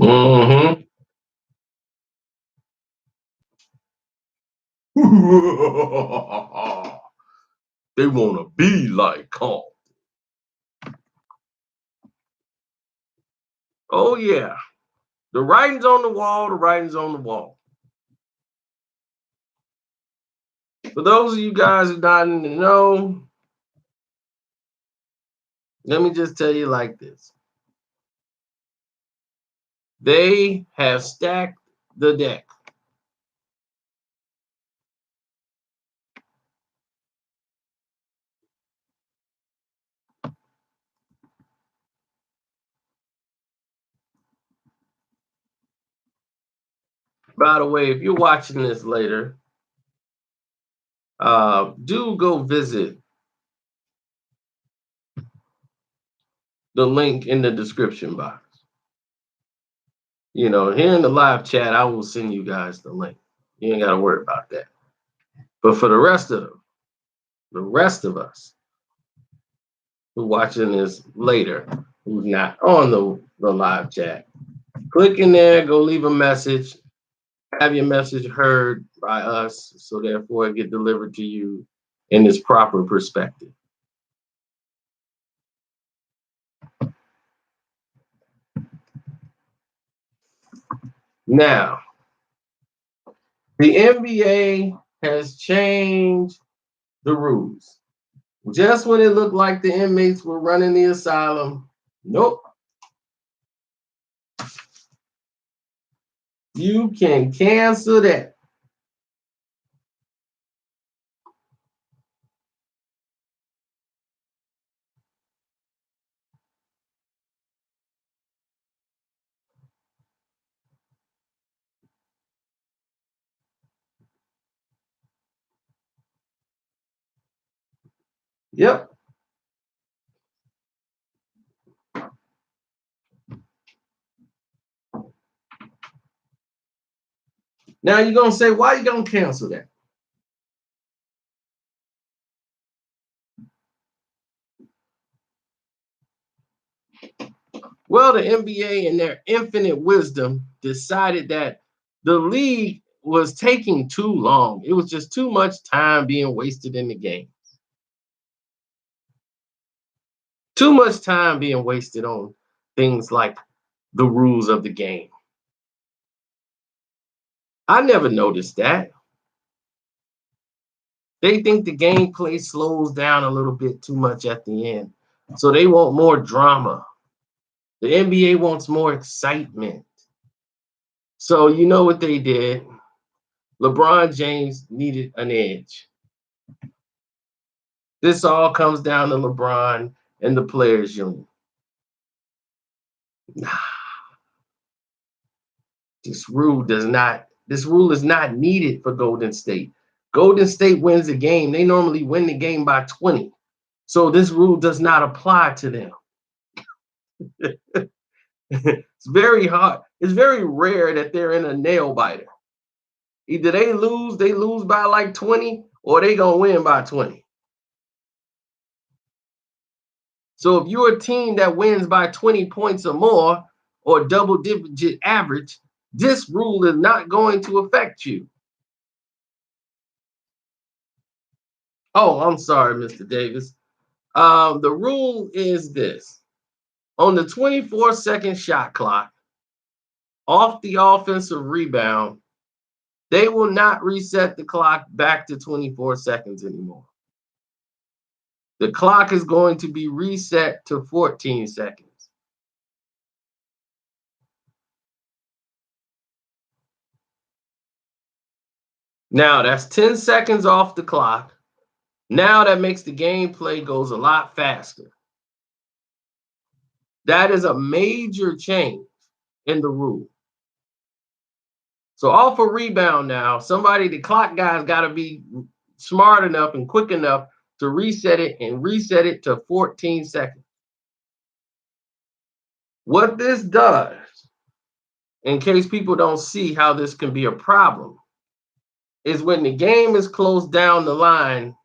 Mm-hmm. They want to be like Carl. Oh, yeah. The writing's on the wall. The writing's on the wall. For those of you guys who don't know, let me just tell you like this. They have stacked the deck. By the way, if you're watching this later, do go visit the link in the description box. You know, here in the live chat, I will send you guys the link. You ain't got to worry about that. But for the rest of us who are watching this later, who's not on the live chat, click in there, go leave a message, have your message heard by us, so therefore it get delivered to you in its proper perspective. Now, the NBA has changed the rules. Just when it looked like the inmates were running the asylum, nope. You can cancel that. Yep. Now you're going to say, why are you going to cancel that? Well, the NBA, in their infinite wisdom, decided that the league was taking too long. It was just too much time being wasted in the game. Too much time being wasted on things like the rules of the game. I never noticed that. They think the gameplay slows down a little bit too much at the end. So they want more drama. The NBA wants more excitement. So you know what they did? LeBron James needed an edge. This all comes down to LeBron and the players' union. This rule is not needed for Golden State. Golden State wins the game. They normally win the game by 20. So this rule does not apply to them. It's very hard. It's very rare that they're in a nail biter. Either they lose by like 20, or they gonna win by 20. So if you're a team that wins by 20 points or more, or double-digit average, this rule is not going to affect you. Oh, I'm sorry, Mr. Davis. The rule is this. On the 24-second shot clock, off the offensive rebound, they will not reset the clock back to 24 seconds anymore. The clock is going to be reset to 14 seconds. Now, that's 10 seconds off the clock. Now that makes the gameplay goes a lot faster. That is a major change in the rule. So off a rebound now, the clock guy's got to be smart enough and quick enough to reset it to 14 seconds. What this does, in case people don't see how this can be a problem, is when the game is close down the line,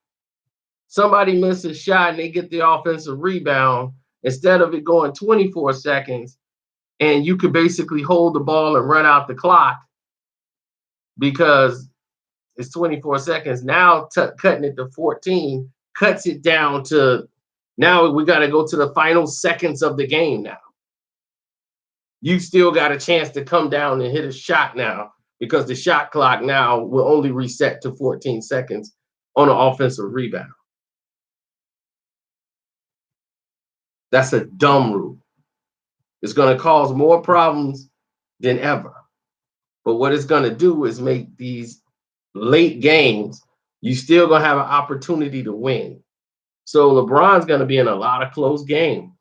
somebody misses a shot and they get the offensive rebound. Instead of it going 24 seconds, and you could basically hold the ball and run out the clock because it's 24 seconds. Now cutting it to 14 cuts it down to, now we got to go to the final seconds of the game now. You still got a chance to come down and hit a shot now because the shot clock now will only reset to 14 seconds on an offensive rebound. That's a dumb rule. It's going to cause more problems than ever. But what it's going to do is make these late games, you still going to have an opportunity to win. So LeBron's going to be in a lot of close games.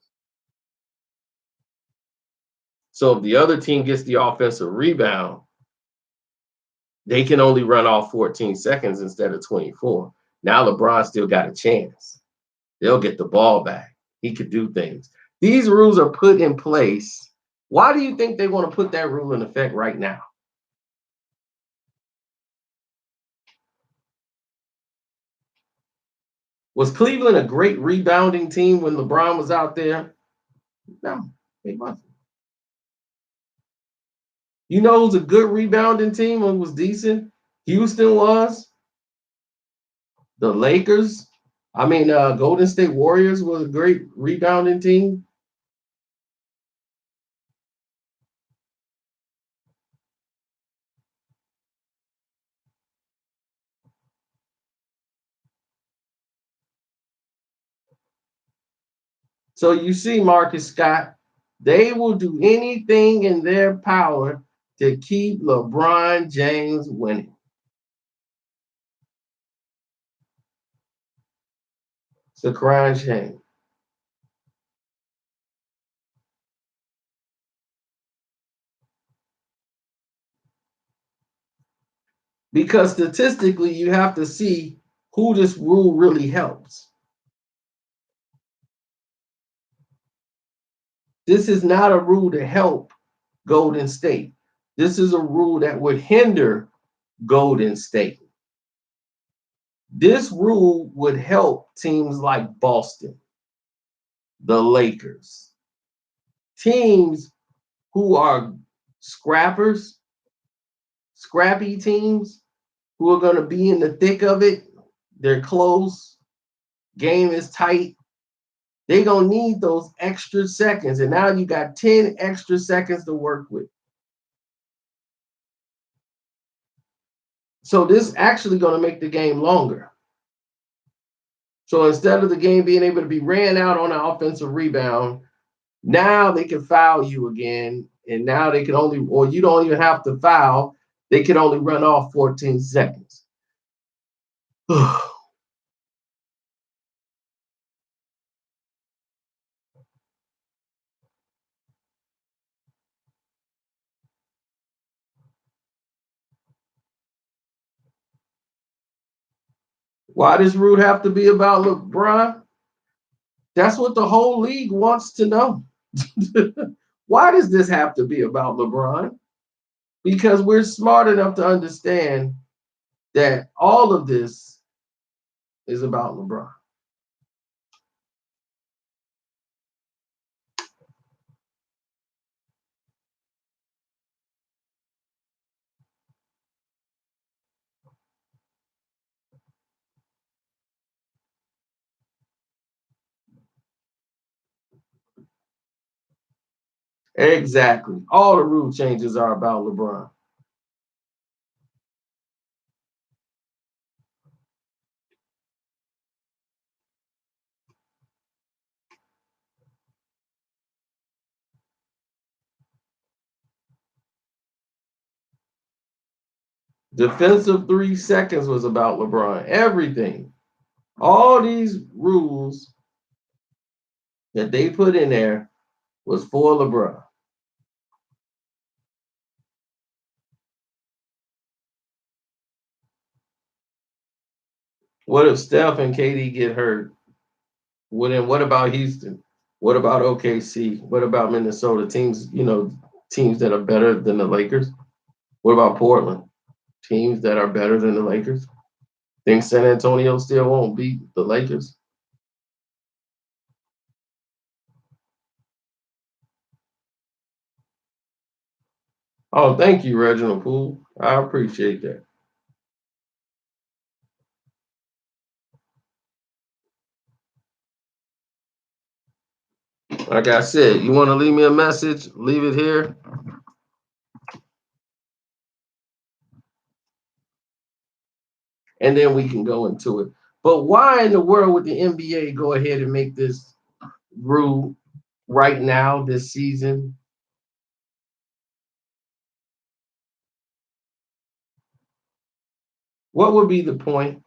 So if the other team gets the offensive rebound, they can only run off 14 seconds instead of 24. Now LeBron still got a chance. They'll get the ball back. He could do things. These rules are put in place. Why do you think they want to put that rule in effect right now? Was Cleveland a great rebounding team when LeBron was out there? No, they wasn't. You know who's a good rebounding team and was decent? Houston was. The Lakers. Golden State Warriors was a great rebounding team. So you see, Marcus Scott, they will do anything in their power to keep LeBron James winning. It's a crying shame. Because statistically, you have to see who this rule really helps. This is not a rule to help Golden State. This is a rule that would hinder Golden State. This rule would help teams like Boston, the Lakers, teams who are scrappers, scrappy teams who are going to be in the thick of it. They're close. Game is tight. They're going to need those extra seconds. And now you got 10 extra seconds to work with. So this actually going to make the game longer. So instead of the game being able to be ran out on an offensive rebound, now they can foul you again. And now they can only, or you don't even have to foul. They can only run off 14 seconds. Why does rule have to be about LeBron? That's what the whole league wants to know. Why does this have to be about LeBron? Because we're smart enough to understand that all of this is about LeBron. Exactly. All the rule changes are about LeBron. Defensive 3 seconds was about LeBron. Everything. All these rules that they put in there was for LeBron. What if Steph and KD get hurt? What about Houston? What about OKC? What about Minnesota? Teams that are better than the Lakers. What about Portland? Teams that are better than the Lakers. Think San Antonio still won't beat the Lakers? Oh, thank you, Reginald Poole. I appreciate that. Like I said, you want to leave me a message, leave it here. And then we can go into it. But why in the world would the NBA go ahead and make this rule right now this season? What would be the point?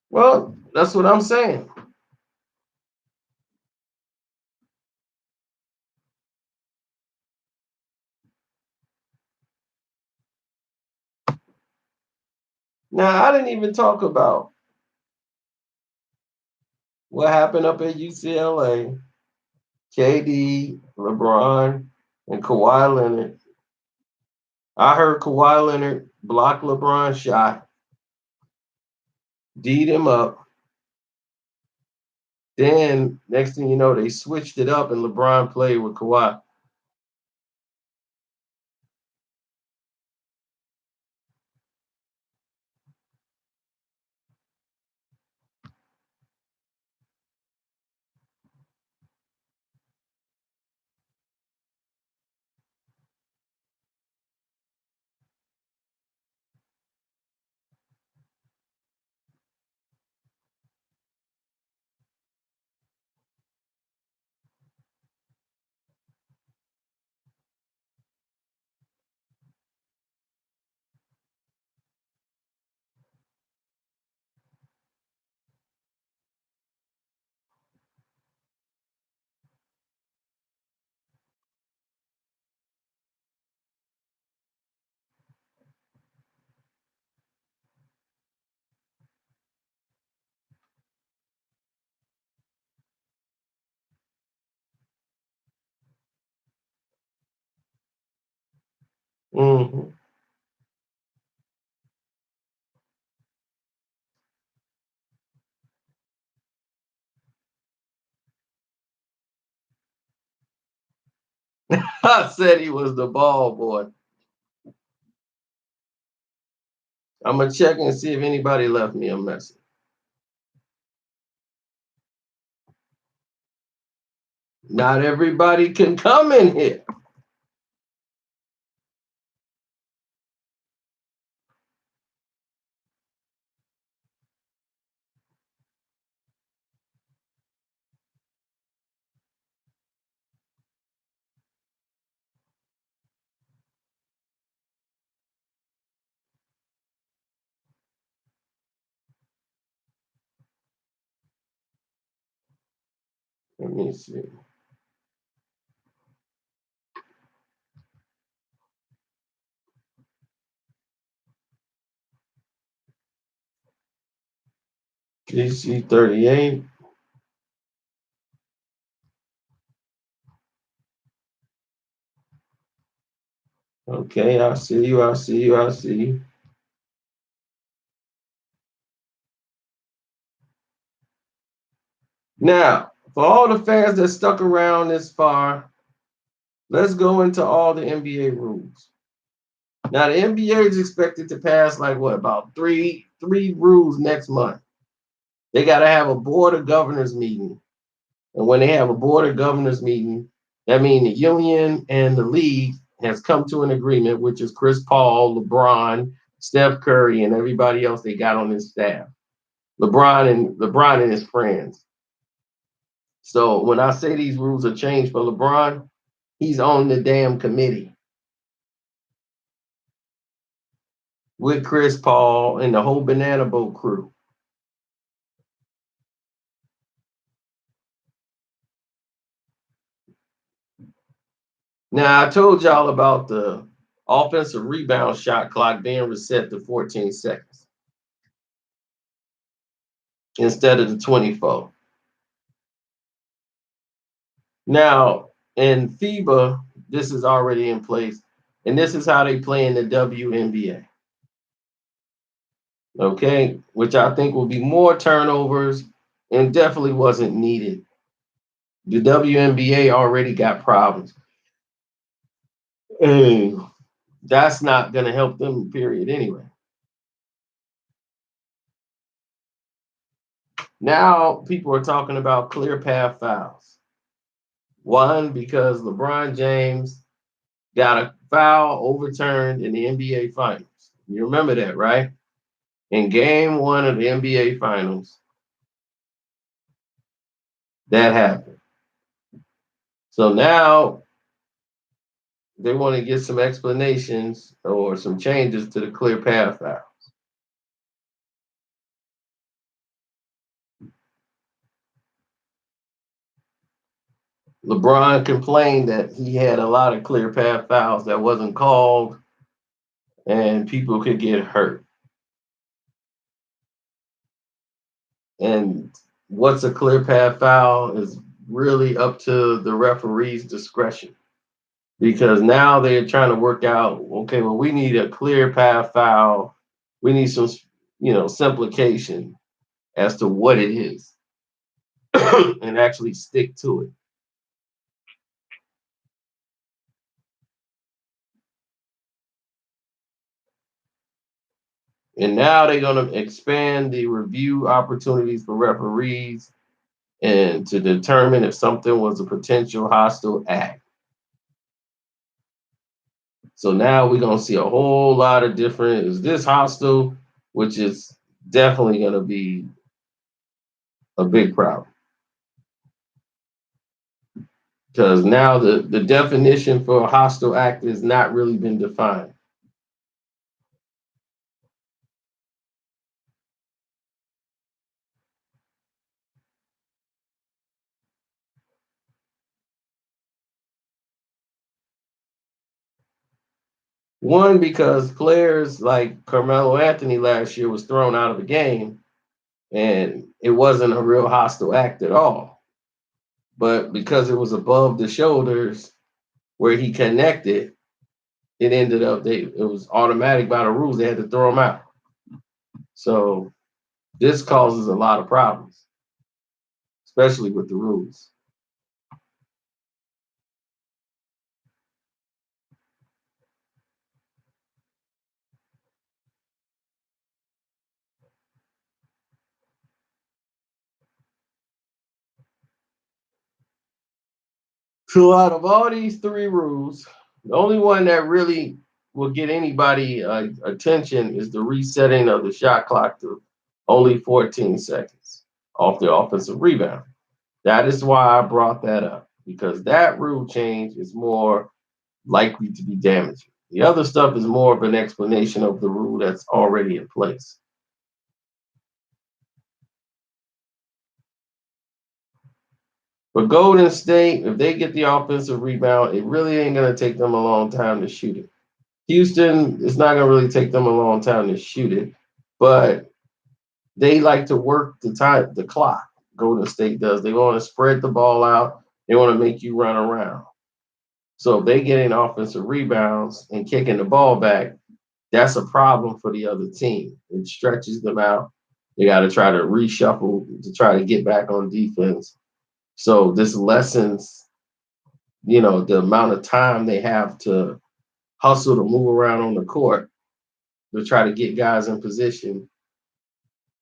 Well, that's what I'm saying. Now, I didn't even talk about what happened up at UCLA, KD, LeBron, and Kawhi Leonard. I heard Kawhi Leonard block LeBron's shot, D'd him up. Then next thing you know, they switched it up and LeBron played with Kawhi. Mm-hmm. I said he was the ball boy. I'm gonna check and see if anybody left me a message. Not everybody can come in here. Let me see. GC 38. Okay, I see you. I see you. I see you. Now, for all the fans that stuck around this far, let's go into all the NBA rules. Now, the NBA is expected to pass like what about three rules next month. They got to have a board of governors meeting, and when they have a board of governors meeting, that means the union and the league has come to an agreement, which is Chris Paul, LeBron, Steph Curry, and everybody else they got on his staff. LeBron and his friends. So when I say these rules are changed for LeBron, he's on the damn committee with Chris Paul and the whole banana boat crew. Now, I told y'all about the offensive rebound shot clock being reset to 14 seconds instead of the 24. Now, in FIBA, this is already in place, and this is how they play in the WNBA. Okay, which I think will be more turnovers and definitely wasn't needed. The WNBA already got problems, and that's not going to help them, period, anyway. Now, people are talking about clear path fouls. One, because LeBron James got a foul overturned in the NBA Finals. You remember that, right? In game one of the NBA Finals, that happened. So now they want to get some explanations or some changes to the clear path foul. LeBron complained that he had a lot of clear path fouls that wasn't called and people could get hurt. And what's a clear path foul is really up to the referee's discretion because now they're trying to work out, okay, well, we need a clear path foul. We need some, simplification as to what it is and actually stick to it. And now they're going to expand the review opportunities for referees and to determine if something was a potential hostile act. So now we're going to see a whole lot of different, is this hostile, which is definitely going to be a big problem. Because now the definition for a hostile act has not really been defined. One, because players like Carmelo Anthony last year was thrown out of the game and it wasn't a real hostile act at all. But because it was above the shoulders where he connected, it ended up it was automatic by the rules. They had to throw him out. So this causes a lot of problems, especially with the rules. So out of all these three rules, the only one that really will get anybody attention is the resetting of the shot clock to only 14 seconds off the offensive rebound. That is why I brought that up because that rule change is more likely to be damaging. The other stuff is more of an explanation of the rule that's already in place. But Golden State, if they get the offensive rebound, it really ain't going to take them a long time to shoot it. Houston, it's not going to really take them a long time to shoot it, but they like to work the clock. Golden State does. They want to spread the ball out. They want to make you run around. So if they get in offensive rebounds and kicking the ball back, that's a problem for the other team. It stretches them out. They got to try to reshuffle to try to get back on defense. So this lessens, the amount of time they have to hustle to move around on the court to try to get guys in position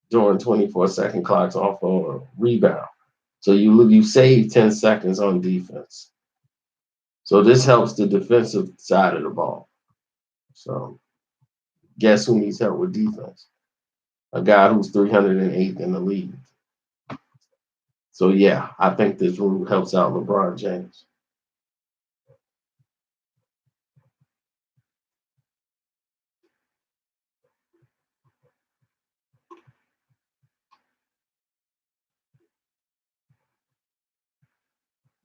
during 24-second clocks off on a rebound. So you save 10 seconds on defense. So this helps the defensive side of the ball. So guess who needs help with defense? A guy who's 308th in the league. So yeah, I think this rule helps out LeBron James.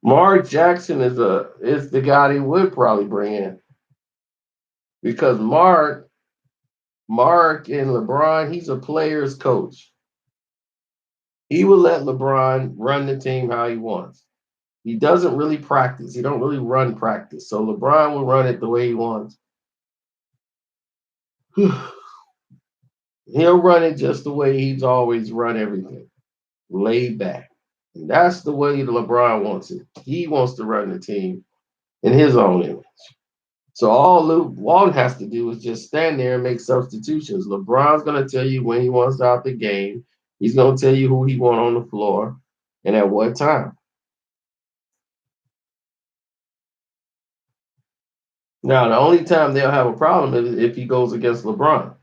Mark Jackson is the guy they would probably bring in because Mark and LeBron, he's a player's coach. He will let LeBron run the team how he wants. He doesn't really practice. He don't really run practice. So LeBron will run it the way he wants. He'll run it just the way he's always run everything, laid back. And that's the way LeBron wants it. He wants to run the team in his own image. So all Luke Walton has to do is just stand there and make substitutions. LeBron's going to tell you when he wants out the game. He's going to tell you who he wants on the floor and at what time. Now, the only time they'll have a problem is if he goes against LeBron.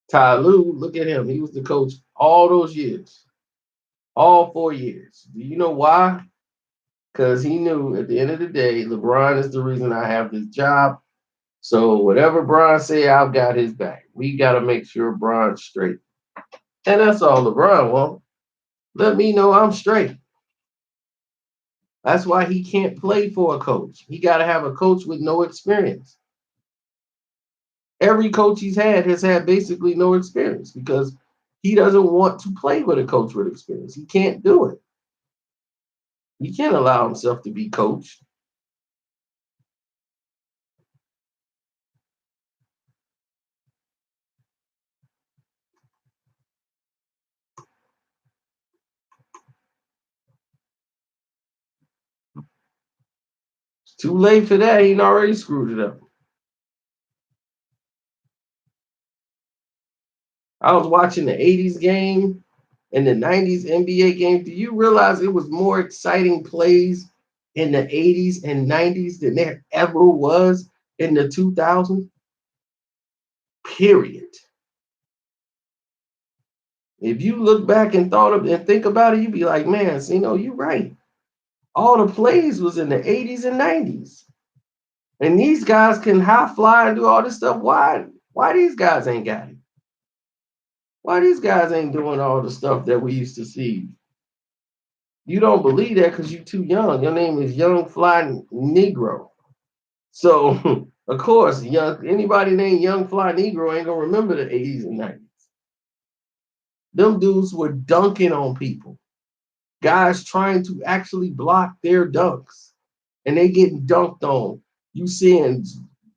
Ty Lue, look at him. He was the coach all those years, all 4 years. Do you know why? Because he knew at the end of the day, LeBron is the reason I have this job. So whatever Bron say, I've got his back. We got to make sure Bron's straight. And that's all LeBron wants. Let me know I'm straight. That's why he can't play for a coach. He got to have a coach with no experience. Every coach he's had has had basically no experience because he doesn't want to play with a coach with experience. He can't do it. He can't allow himself to be coached. It's too late for that. He already screwed it up. I was watching the 80s game and the 90s NBA game. Do you realize it was more exciting plays in the 80s and 90s than there ever was in the 2000s? Period. If you look back and thought of and think about it, you'd be like, man, so, you're right. All the plays was in the 80s and 90s. And these guys can high fly and do all this stuff. Why these guys ain't got it? Why these guys ain't doing all the stuff that we used to see? You don't believe that because you're too young. Your name is Young Fly Negro. So of course, anybody named Young Fly Negro ain't gonna remember the 80s and 90s. Them dudes were dunking on people. Guys trying to actually block their dunks. And they getting dunked on. You seeing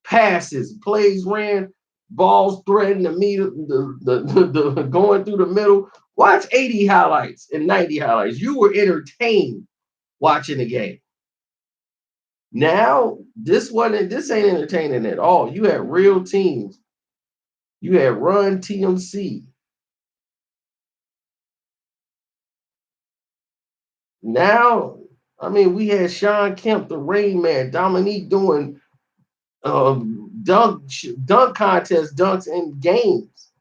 passes, plays ran, balls threading the middle, the going through the middle. Watch 80 highlights and 90 highlights. You were entertained watching the game. Now, this ain't entertaining at all. You had real teams. You had Run TMC. Now, I mean, we had Sean Kemp, the Rain Man, Dominique doing dunk contest dunks in games.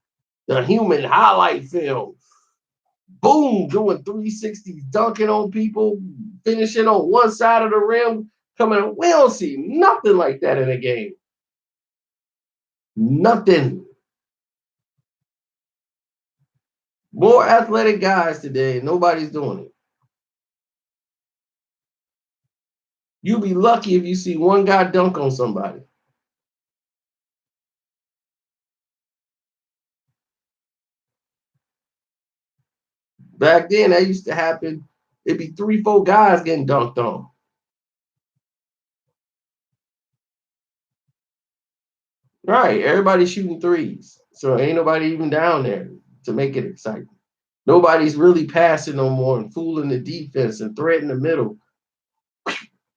The human highlight film. Boom, doing 360s, dunking on people, finishing on one side of the rim, coming. We don't see nothing like that in a game. Nothing. More athletic guys today. Nobody's doing it. You'll be lucky if you see one guy dunk on somebody. Back then, that used to happen. It'd be 3, 4 guys getting dunked on. Right. Everybody shooting threes. So ain't nobody even down there to make it exciting. Nobody's really passing no more and fooling the defense and threading the middle,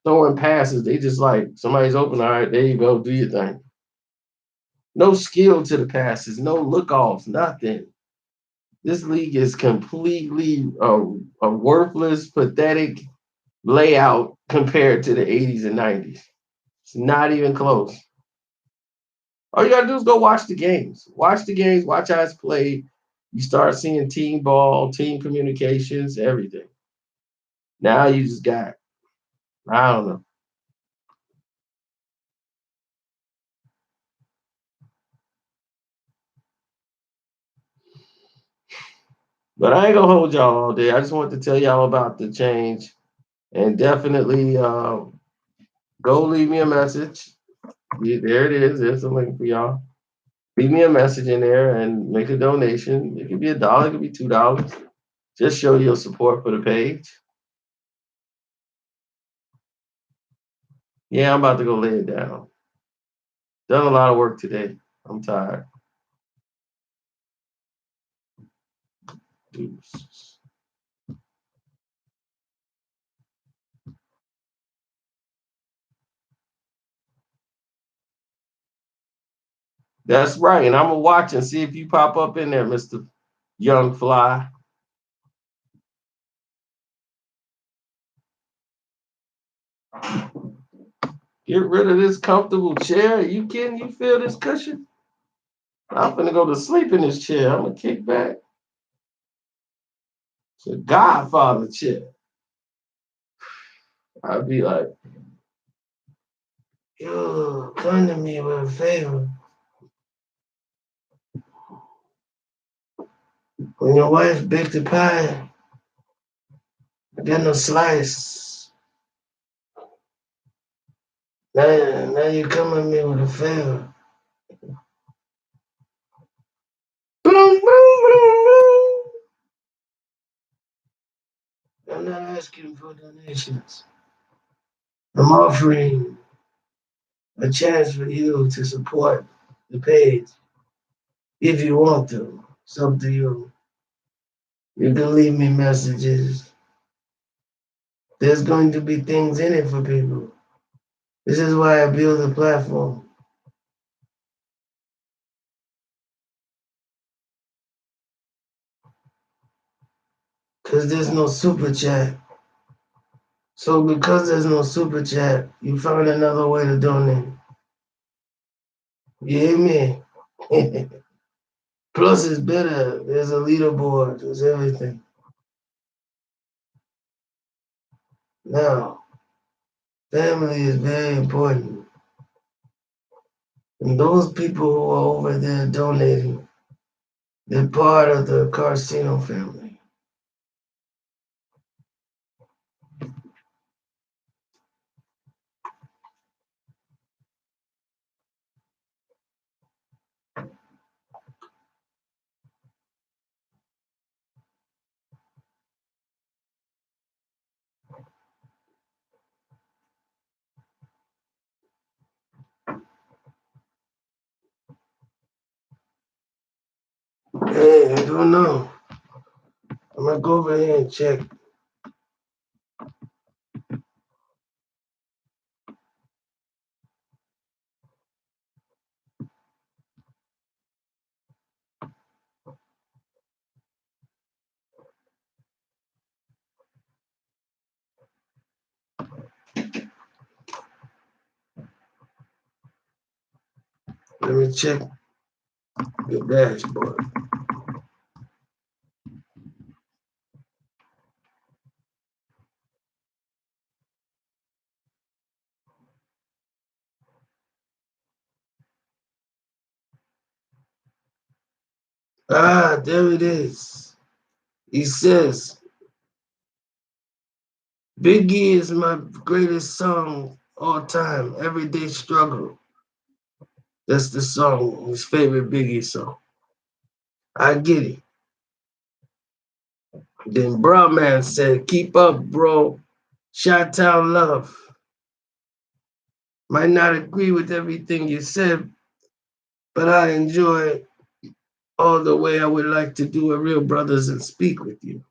throwing passes. They just like somebody's open. All right, there you go. Do your thing. No skill to the passes, no look offs, nothing. This league is completely a worthless, pathetic layout compared to the 80s and 90s. It's not even close. All you gotta do is go watch the games. Watch the games, watch how it's played. You start seeing team ball, team communications, everything. Now you just got, I don't know. But I ain't gonna hold y'all all day. I just want to tell y'all about the change. And definitely go leave me a message. There it is. There's a link for y'all. Leave me a message in there and make a donation. It could be $1, it could be $2. Just show your support for the page. Yeah, I'm about to go lay it down. Done a lot of work today. I'm tired. Deuces. That's right. And I'm going to watch and see if you pop up in there, Mr. Young Fly. Get rid of this comfortable chair. Are you kidding? You feel this cushion? I'm going to go to sleep in this chair. I'm going to kick back. It's a Godfather chair. I'd be like, yo, come to me with a favor. When your wife baked the pie, I got no slice. Now you come at me with a favor. Boom, boom, boom, boom. I'm not asking for donations. I'm offering a chance for you to support the page if you want to. It's up to you. You can leave me messages. There's going to be things in it for people. This is why I build a platform. Because there's no super chat. So because there's no super chat, you found another way to donate. You hear me? Plus it's better. There's a leaderboard. There's everything. Now, family is very important. And those people who are over there donating, they're part of the Carcino family. Hey, I don't know. I'm gonna go over here and check. Let me check the dashboard. Ah, there it is. He says, Biggie is my greatest song all time, Everyday Struggle. That's the song, his favorite Biggie song. I get it. Then Brahman said, keep up, bro. Chi-Town love. Might not agree with everything you said, but I enjoy all the way I would like to do a real brothers and speak with you.